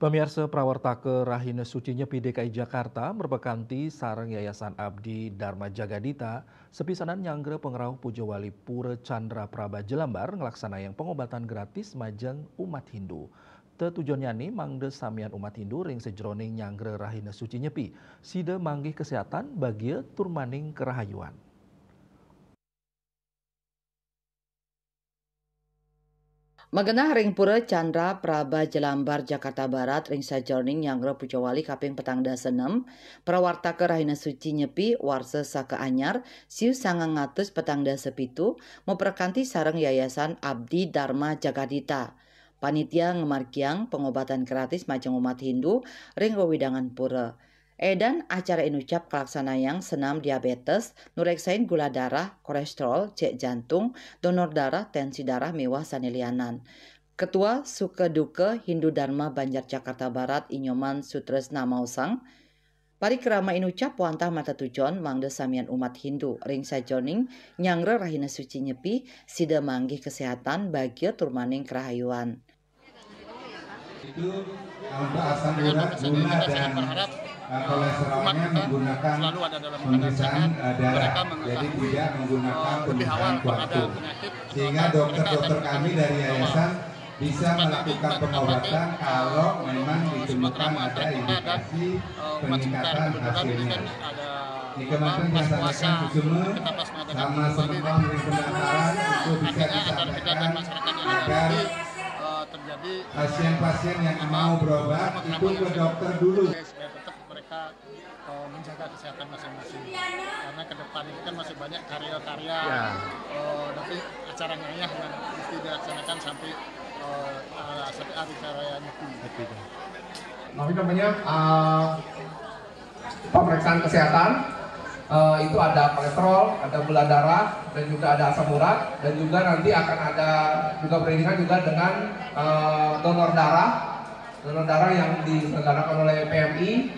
Pemirsa Prawartaka Rahina Suci Nyepi DKI Jakarta berbekanti sarang Yayasan Abdi Dharma Jagadita sepisanan nyanggra pengerau Pujawali Pura Chandra Praba Jelambar ngelaksana yang pengobatan gratis majeng umat Hindu. Tujuannya nih mangde samian umat Hindu ring sejroning nyanggra Rahina Suci Nyepi sida manggih kesehatan bagi turmaning kerahayuan. Magenah ring Pura Chandra Praba Jelambar Jakarta Barat ring sajroning nyanggra Pujawali kaping petang dasenem Prawartaka Rahina Suci Nyepi warsa saka anyar siu 900 petang dasepitu memperkanti sareng Yayasan Abdi Dharma Jagadita. Panitia ngemarkiang pengobatan gratis majeng umat Hindu ring wewidangan pura. Edan acara inucap kelaksanayang senam diabetes, nureksain gula darah, kolesterol, cek jantung, donor darah, tensi darah mewah sanelianan. Ketua Sukeduke Hindu Dharma Banjar Jakarta Barat Inyoman Sutresna Mausang, parikrama inucap wantah mata tujon mangde samian umat Hindu ring sajoning nyangre Rahina Suci Nyepi sida manggih kesehatan bagi turmaning kerahayuan. Itu untuk asam gula dan kolesterolnya menggunakan pemeriksaan darah, jadi tidak menggunakan pemeriksaan waktu. Sehingga dokter-dokter kami dari yayasan bisa melakukan pengobatan kalau memang ditemukan ada indikasi peningkatan hasilnya. Di Kementerian Kesehatan Kusume sama Sementara Pendaftaran itu bisa disampaikan agar pasien-pasien yang mau berobat itu ke dokter dulu. Mereka menjaga kesehatan masing-masing karena ke depan ini kan masih banyak karya-karya tapi acara ngayah yang mesti dilaksanakan sampai hari raya Nyepi. Nah, ini namanya pemeriksaan kesehatan. Itu ada kolesterol, ada gula darah, dan juga ada asam urat, dan juga nanti akan ada juga beriringan juga dengan donor darah yang diselenggarakan oleh PMI.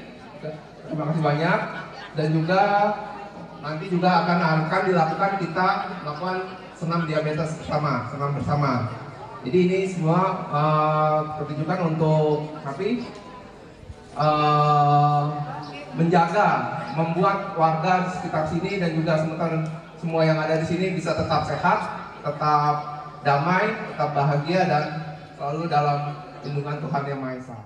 Terima kasih banyak. Dan juga nanti juga akan dilakukan kita melakukan senam diabetes bersama. Jadi ini semua pertunjukan untuk menjaga, membuat warga di sekitar sini dan juga semua yang ada di sini bisa tetap sehat, tetap damai, tetap bahagia dan selalu dalam lindungan Tuhan Yang Maha Esa.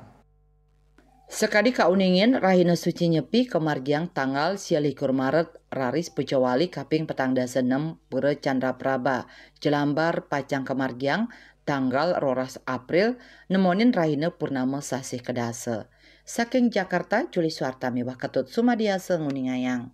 Sekadi kauningin Rahina Suci Nyepi kemargiang tanggal 21 Maret raris Pujawali kaping petang dasenem Pura Chandra Praba Jelambar pacang kemargiang tanggal 12 April nemonin Rahina Purnama sasih kedase. Saking Jakarta, Juli Suartami Wakatut Sumadiasa Nguningayang.